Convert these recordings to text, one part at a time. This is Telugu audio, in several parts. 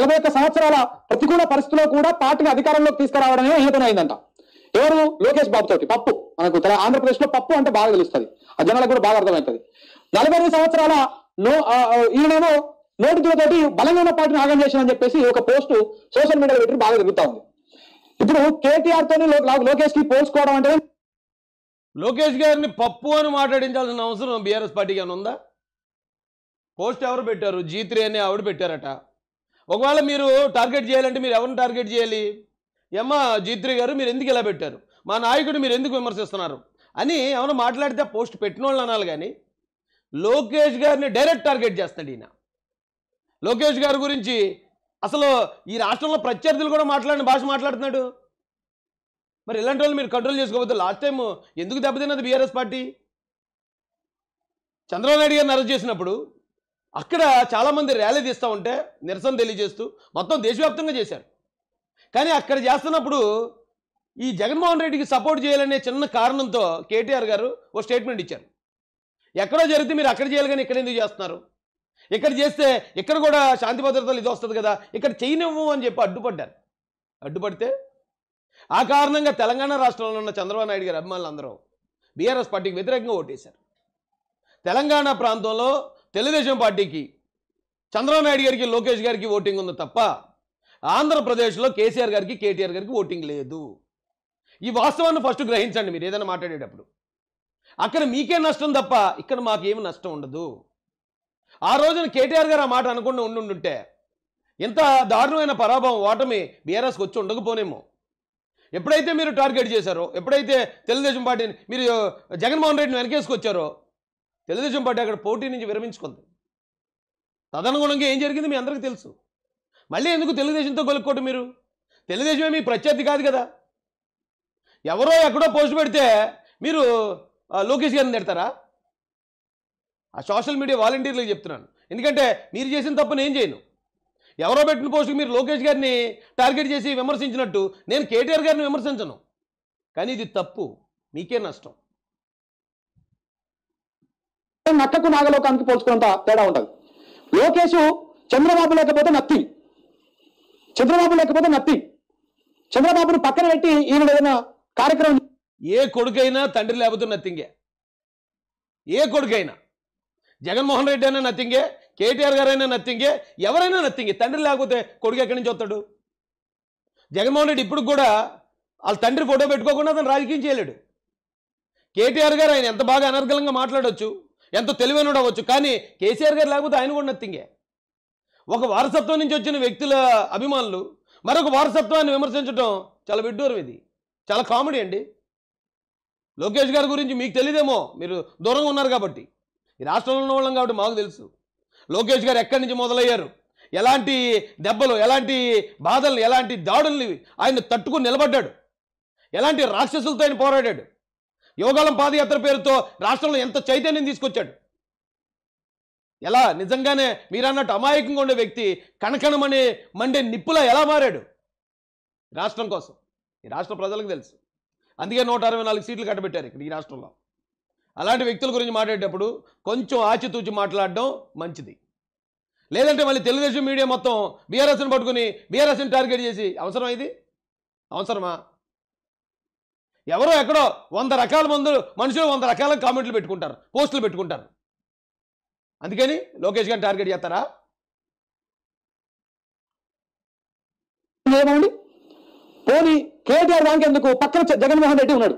41 సంవత్సరాల ప్రతికూల పరిస్థితుల్లో కూడా పార్టీని అధికారంలోకి తీసుకురావడమే ఈతనైందంట. ఎవరు? లోకేష్ బాబు తోటి. పప్పు మనకు ఆంధ్రప్రదేశ్ లో పప్పు అంటే బాగా తెలుస్తుంది, ఆ జనాలకు కూడా బాగా అర్థమవుతుంది. 42 సంవత్సరాల ఈయనేమో నోటితోటి బలంగా ఉన్న పార్టీని ఆగం చేసిందని చెప్పేసి ఒక పోస్టు సోషల్ మీడియాలో పెట్టి బాగా తిరుగుతా ఉంది. ఇప్పుడు కేటీఆర్ తోని లోకేష్ కి పోల్చుకోవడం అంటే, లోకేష్ గారిని పప్పు అని మాట్లాడించాల్సిన అవసరం బీఆర్ఎస్ పార్టీకి అని ఉందా? పోస్ట్ ఎవరు పెట్టారు? G3 అని ఆవిడ పెట్టారట. ఒకవేళ మీరు టార్గెట్ చేయాలంటే మీరు ఎవరిని టార్గెట్ చేయాలి? ఏమ్మా G3 గారు మీరు ఎందుకు ఇలా పెట్టారు, మా నాయకుడు మీరు ఎందుకు విమర్శిస్తున్నారు అని ఏమైనా మాట్లాడితే పోస్ట్ పెట్టిన వాళ్ళు అనాలి. కానీ లోకేష్ గారిని డైరెక్ట్ టార్గెట్ చేస్తాడు ఈయన. లోకేష్ గారి గురించి అసలు ఈ రాష్ట్రంలో ప్రత్యర్థులు కూడా మాట్లాడిన భాష మాట్లాడుతున్నాడు. మరి ఇలాంటి వాళ్ళు మీరు కంట్రోల్ చేసుకోవద్దు. లాస్ట్ టైం ఎందుకు దెబ్బతిన్నది బీఆర్ఎస్ పార్టీ? చంద్రబాబు నాయుడు గారిని అరెస్ట్ చేసినప్పుడు అక్కడ చాలామంది ర్యాలీ తీస్తూ ఉంటే నిరసన తెలియజేస్తూ మొత్తం దేశవ్యాప్తంగా చేశారు. కానీ అక్కడ చేస్తున్నప్పుడు ఈ జగన్మోహన్ రెడ్డికి సపోర్ట్ చేయాలనే చిన్న కారణంతో కేటీఆర్ గారు ఓ స్టేట్మెంట్ ఇచ్చారు. ఎక్కడో జరిగితే మీరు అక్కడ చేయాలి కానీ ఇక్కడ ఎందుకు చేస్తున్నారు, ఇక్కడ చేస్తే ఇక్కడ కూడా శాంతి భద్రతలు ఇది వస్తుంది కదా, ఇక్కడ చేయనివ్వు అని చెప్పి అడ్డుపడ్డారు. అడ్డుపడితే ఆ కారణంగా తెలంగాణ రాష్ట్రంలో ఉన్న చంద్రబాబు నాయుడు గారి అభిమానులు అందరూ బీఆర్ఎస్ పార్టీకి వ్యతిరేకంగా ఓటేశారు. తెలంగాణ ప్రాంతంలో తెలుగుదేశం పార్టీకి చంద్రబాబు నాయుడు గారికి లోకేష్ గారికి ఓటింగ్ ఉంది తప్ప ఆంధ్రప్రదేశ్లో కేసీఆర్ గారికి కేటీఆర్ గారికి ఓటింగ్ లేదు. ఈ వాస్తవాన్ని ఫస్ట్ గ్రహించండి మీరు ఏదైనా మాట్లాడేటప్పుడు. అక్కడ మీకే నష్టం తప్ప ఇక్కడ మాకేమి నష్టం ఉండదు. ఆ రోజున కేటీఆర్ గారు ఆ మాట అనుకుండా ఉండుంటే ఇంత దారుణమైన పరాభవం ఓటమి బీఆర్ఎస్కి వచ్చి ఉండకపోనేమో. ఎప్పుడైతే మీరు టార్గెట్ చేశారో, ఎప్పుడైతే తెలుగుదేశం పార్టీని మీరు జగన్మోహన్ రెడ్డిని వెనకేసుకొచ్చారో తెలుగుదేశం పార్టీ అక్కడ పోటీ నుంచి విరమించుకుంది. తదనుగుణంగా ఏం జరిగింది మీ అందరికీ తెలుసు. మళ్ళీ ఎందుకు తెలుగుదేశంతో కొలుక్కోవటం? మీరు తెలుగుదేశమే మీ ప్రత్యర్థి కాదు కదా. ఎవరో ఎక్కడో పోస్ట్ పెడితే మీరు లోకేష్ గారిని తిడతారా? ఆ సోషల్ మీడియా వాలంటీర్లకు చెప్తున్నాను, ఎందుకంటే మీరు చేసిన తప్పు నేను చేయను. ఎవరో పెట్టిన పోస్టుకి మీరు లోకేష్ గారిని టార్గెట్ చేసి విమర్శించినట్టు నేను కేటీఆర్ గారిని విమర్శించను. కానీ ఇది తప్పు, మీకే నష్టం. నక్కకు నాగలోకానికి పోల్చుకున్నంత తేడా ఉంటుంది. లోకేష్ చంద్రబాబు లేకపోతే నథింగ్, చంద్రబాబు లేకపోతే నథింగ్. చంద్రబాబును పక్కన పెట్టి ఈయన ఏదైనా కార్యక్రమం, ఏ కొడుకైనా తండ్రి లేకపోతే నథింగే. ఏ కొడుకైనా జగన్మోహన్ రెడ్డి అయినా నథింగే, కేటీఆర్ గారు అయినా నథింగే, ఎవరైనా నథింగే. తండ్రి లేకపోతే కొడుకు ఎక్కడి నుంచి వస్తాడు? జగన్మోహన్ రెడ్డి ఇప్పుడు కూడా వాళ్ళ తండ్రి ఫోటో పెట్టుకోకుండా అతను రాజకీయం చేయలేడు. కేటీఆర్ గారు ఆయన ఎంత బాగా అనర్గళంగా మాట్లాడవచ్చు, ఎంతో తెలివైనడు అవ్వచ్చు, కానీ కేసీఆర్ గారు లేకపోతే ఆయన కూడా నథింగే. ఒక వారసత్వం నుంచి వచ్చిన వ్యక్తుల అభిమానులు మరొక వారసత్వాన్ని విమర్శించడం చాలా విడ్డూరం. ఇది చాలా కామెడీ అండి. లోకేష్ గారి గురించి మీకు తెలియదేమో, మీరు దూరంగా ఉన్నారు కాబట్టి. ఈ రాష్ట్రంలో ఉన్న వాళ్ళం కాబట్టి మాకు తెలుసు లోకేష్ గారు ఎక్కడి నుంచి మొదలయ్యారు, ఎలాంటి దెబ్బలు, ఎలాంటి బాధలు, ఎలాంటి దాడుల్ని ఆయన తట్టుకుని నిలబడ్డాడు, ఎలాంటి రాక్షసులతో ఆయన పోరాడాడు, యోగాలం పాదయాత్ర పేరుతో రాష్ట్రంలో ఎంత చైతన్యం తీసుకొచ్చాడు. ఎలా నిజంగానే మీరన్నట్టు అమాయకంగా ఉండే వ్యక్తి కణకణమనే మండే నిప్పులా ఎలా మారాడు రాష్ట్రం కోసం. ఈ రాష్ట్ర ప్రజలకు తెలుసు. అందుకే 164 సీట్లు కట్టబెట్టారు ఇక్కడ ఈ రాష్ట్రంలో. అలాంటి వ్యక్తుల గురించి మాట్లాడేటప్పుడు కొంచెం ఆచితూచి మాట్లాడడం మంచిది. లేదంటే మళ్ళీ తెలుగుదేశం మీడియా మొత్తం బీఆర్ఎస్ని పట్టుకుని బీఆర్ఎస్ని టార్గెట్ చేసి అవసరమా? ఇది అవసరమా? ఎవరో ఎక్కడో 100 రకాల మనుషులు 100 రకాల కామెంట్లు పెట్టుకుంటారు, పోస్టులు పెట్టుకుంటారు. అందుకని లోకేష్ గారిని టార్గెట్ చేస్తారా? ఏమండి పోనీ కేటీఆర్ దానికి ఎందుకు? పక్కన జగన్మోహన్ రెడ్డి ఉన్నాడు.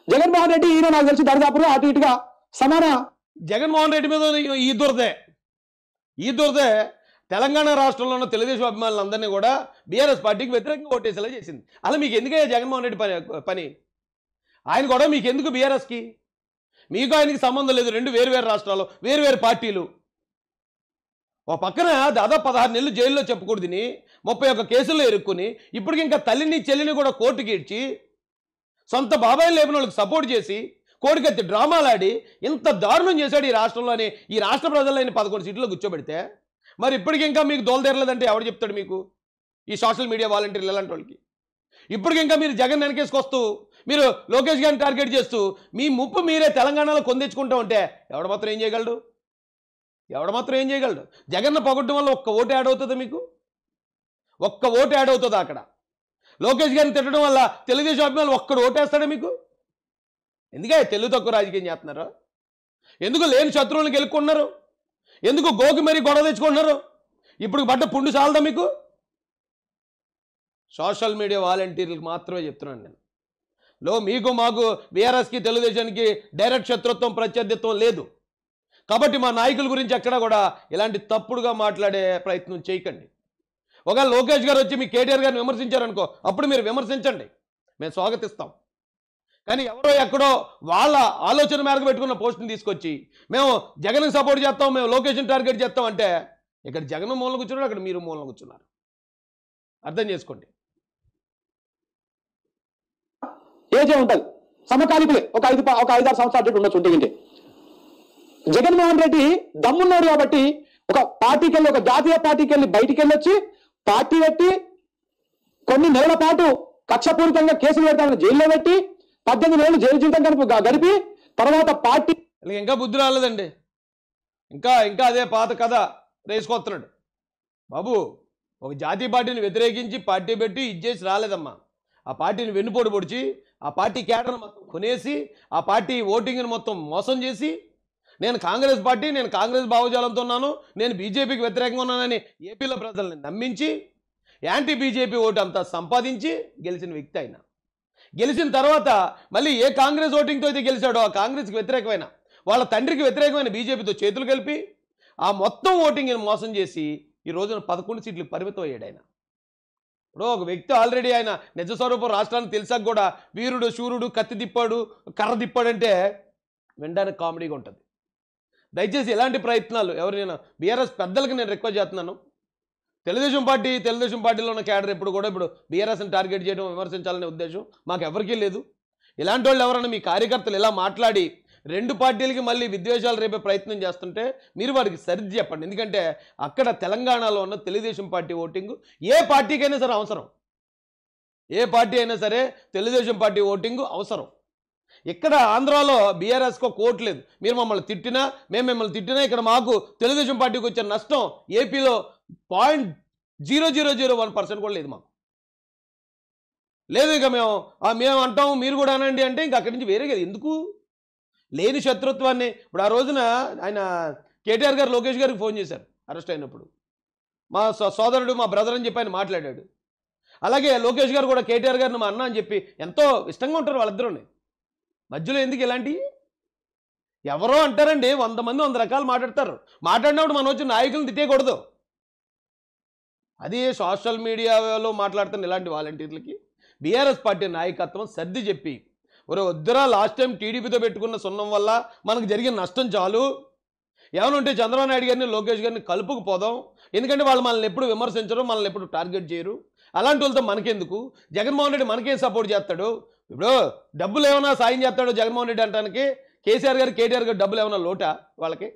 జగన్మోహన్ రెడ్డి ఈయన నాకు తెలిసి దరిదాపుగా అటు ఇటుగా సమాన. జగన్మోహన్ రెడ్డి మీద ఈ దురదే తెలంగాణ రాష్ట్రంలో ఉన్న తెలుగుదేశం అభిమానులందరినీ కూడా బీఆర్ఎస్ పార్టీకి వ్యతిరేకంగా ఓటేసేలా చేసింది. అలా మీకు ఎందుకయ్యా జగన్మోహన్ రెడ్డి పని? ఆయన కూడా మీకు ఎందుకు? బీఆర్ఎస్కి మీకు ఆయనకి సంబంధం లేదు. రెండు వేరువేరు రాష్ట్రాలు, వేరువేరు పార్టీలు. ఒక పక్కన దాదాపు 16 నెలలు జైల్లో చెప్పకూడదని 31 కేసుల్లో ఇరుక్కుని ఇప్పటికి ఇంకా తల్లిని చెల్లిని కూడా కోర్టుకి ఇచ్చి సొంత బాబాయిలు లేపిన వాళ్ళకి సపోర్ట్ చేసి కోడికత్తి డ్రామాలాడి ఇంత దారుణం చేశాడు ఈ రాష్ట్రంలోని. ఈ రాష్ట్ర ప్రజలని 11 సీట్లలో కూర్చోబెడితే మరి ఇప్పటికి ఇంకా మీకు దోలదేరలేదంటే ఎవడు చెప్తాడు మీకు? ఈ సోషల్ మీడియా వాలంటీర్లు ఎలాంటి వాళ్ళకి. ఇప్పటికి ఇంకా మీరు జగన్ వెనకేసుకొస్తూ మీరు లోకేష్ గారిని టార్గెట్ చేస్తూ మీ ముప్పు మీరే తెలంగాణలో కొందెచ్చుకుంటూ ఉంటే ఎవడ మాత్రం ఏం చేయగలడు? జగన్ను పొగట్టడం వల్ల ఒక్క ఓటు యాడ్ అవుతుందా మీకు? ఒక్క ఓటు యాడ్ అవుతుంది అక్కడ. లోకేష్ గారిని తిట్టడం వల్ల తెలుగుదేశం అభిమానులు ఒక్కడు ఓటేస్తాడా మీకు? ఎందుకే తెలుగు తక్కువ రాజకీయం చేస్తున్నారు? ఎందుకు లేని శత్రువులను గెలుక్కున్నారు? ఎందుకు గోకి మరీ గొడవ తెచ్చుకుంటున్నారు? ఇప్పుడు పడ్డ పుండు చాలదా మీకు? సోషల్ మీడియా వాలంటీర్లకు మాత్రమే చెప్తున్నాను నేను. మీకు మాకు బీఆర్ఎస్కి తెలుగుదేశానికి డైరెక్ట్ శత్రుత్వం ప్రత్యర్థిత్వం లేదు కాబట్టి మా నాయకుల గురించి ఎక్కడా కూడా ఇలాంటి తప్పుడుగా మాట్లాడే ప్రయత్నం చేయకండి. ఒకవేళ లోకేష్ గారు వచ్చి మీ కేటీఆర్ గారిని విమర్శించారనుకో, అప్పుడు మీరు విమర్శించండి, మేము స్వాగతిస్తాం. కానీ ఎవరో ఎక్కడో వాళ్ళ ఆలోచన మేరకు పెట్టుకున్న పోస్ట్ని తీసుకొచ్చి మేము జగన్కి సపోర్ట్ చేస్తాం, మేము లోకేష్ని టార్గెట్ చేస్తాం అంటే ఇక్కడ జగన్ మూలన కూర్చున్నారు, అక్కడ మీరు మూలన కూర్చున్నారు. అర్థం చేసుకోండి. ఏజే ఉంటుంది, సమకాలికులే, ఒక 5-6 సంవత్సరాలు అటు ఉండొచ్చు. ఉంటే జగన్మోహన్ రెడ్డి దమ్మున్నాడు కాబట్టి ఒక పార్టీకి వెళ్ళి, ఒక జాతీయ పార్టీకి వెళ్ళి బయటికి వెళ్ళొచ్చి పార్టీ పెట్టి కొన్ని నెలల పాటు కక్షపూరితంగా కేసులు పెడతామని జైల్లో పెట్టి 18 ఏళ్ళు జైలు జీవితం గడిపి తర్వాత పార్టీ ఇంకా బుద్ధి రాలేదండి. ఇంకా అదే పాత కథ రేసుకొస్తున్నాడు బాబు. ఒక జాతీయ పార్టీని వ్యతిరేకించి పార్టీ పెట్టి ఇచ్చేసి రాలేదమ్మా. ఆ పార్టీని వెన్నుపోటు పొడిచి ఆ పార్టీ క్యాడర్ని మొత్తం కొనేసి ఆ పార్టీ ఓటింగ్ని మొత్తం మోసం చేసి నేను కాంగ్రెస్ పార్టీ, నేను కాంగ్రెస్ భావజాలంతో ఉన్నాను, నేను బీజేపీకి వ్యతిరేకంగా ఉన్నానని ఏపీలో ప్రజల్ని నమ్మించి యాంటీ బీజేపీ ఓటు అంతా సంపాదించి గెలిచిన వ్యక్తి ఆయన. గెలిచిన తర్వాత మళ్ళీ ఏ కాంగ్రెస్ ఓటింగ్తో అయితే గెలిచాడో ఆ కాంగ్రెస్కి వ్యతిరేకమైన వాళ్ళ తండ్రికి వ్యతిరేకమైన బీజేపీతో చేతులు కలిపి ఆ మొత్తం ఓటింగ్ని మోసం చేసి ఈ రోజున 11 సీట్లకు పరిమితం అయ్యాడు ఆయన. ఇప్పుడు ఒక వ్యక్తి ఆల్రెడీ ఆయన నిజ స్వరూపం రాష్ట్రానికి తెలిసాక కూడా వీరుడు శూరుడు కత్తి తిప్పాడు కర్ర తిప్పాడంటే వినడానికి కామెడీగా ఉంటుంది. దయచేసి ఇలాంటి ప్రయత్నాలు ఎవరైనా బీఆర్ఎస్ పెద్దలకు నేను రిక్వెస్ట్ చేస్తున్నాను. తెలుగుదేశం పార్టీలో ఉన్న క్యాడర్ ఎప్పుడు కూడా ఇప్పుడు బీఆర్ఎస్ని టార్గెట్ చేయడం, విమర్శించాలనే ఉద్దేశం మాకు ఎవరికీ లేదు. ఇలాంటి వాళ్ళు ఎవరైనా మీ కార్యకర్తలు ఇలా మాట్లాడి 2 పార్టీలకి మళ్ళీ విద్వేషాలు రేపే ప్రయత్నం చేస్తుంటే మీరు వారికి సరిది చెప్పండి. ఎందుకంటే అక్కడ తెలంగాణలో ఉన్న తెలుగుదేశం పార్టీ ఓటింగ్ ఏ పార్టీకైనా సరే అవసరం. ఏ పార్టీ అయినా సరే తెలుగుదేశం పార్టీ ఓటింగ్ అవసరం. ఇక్కడ ఆంధ్రాలో బీఆర్ఎస్కో కోట్ లేదు. మీరు మమ్మల్ని తిట్టినా మేము మిమ్మల్ని తిట్టినా ఇక్కడ మాకు తెలుగుదేశం పార్టీకి వచ్చే నష్టం ఏపీలో 0.0001% కూడా లేదు మాకు. లేదు ఇక మేము అంటాం మీరు కూడా అనండి అంటే ఇంక అక్కడి నుంచి వేరే కదా. ఎందుకు లేని శత్రుత్వాన్ని? ఇప్పుడు ఆ రోజున ఆయన కేటీఆర్ గారు లోకేష్ గారికి ఫోన్ చేశారు అరెస్ట్ అయినప్పుడు. మా సోదరుడు మా బ్రదర్ అని చెప్పి ఆయన మాట్లాడాడు. అలాగే లోకేష్ గారు కూడా కేటీఆర్ గారిని మా అన్న అని చెప్పి ఎంతో ఇష్టంగా ఉంటారు వాళ్ళిద్దరూని. మధ్యలో ఎందుకు ఇలాంటి ఎవరో అంటారండి, 100 మంది 100 రకాలు మాట్లాడతారు. మాట్లాడినప్పుడు మనం వచ్చి నాయకులను తిట్టేయకూడదు. అది సోషల్ మీడియాలో మాట్లాడుతున్న ఇలాంటి వాలంటీర్లకి బీఆర్ఎస్ పార్టీ నాయకత్వం సర్ది చెప్పి వద్దురా, లాస్ట్ టైం టీడీపీతో పెట్టుకున్న సున్నం వల్ల మనకు జరిగిన నష్టం చాలు, ఏమైనా ఉంటే చంద్రబాబు నాయుడు గారిని లోకేష్ గారిని కలుపుకుపోదాం. ఎందుకంటే వాళ్ళు మనల్ని ఎప్పుడు విమర్శించరు, మనల్ని ఎప్పుడు టార్గెట్ చేయరు. అలాంటి వాళ్ళతో మనకెందుకు? జగన్మోహన్ రెడ్డి మనకేం సపోర్ట్ చేస్తాడు? ఇప్పుడు డబ్బులు ఏమైనా సాయం చేస్తాడో జగన్మోహన్ రెడ్డి అంటానికి కేసీఆర్ గారు కేటీఆర్ గారు డబ్బులు ఏమైనా లోటా వాళ్ళకి?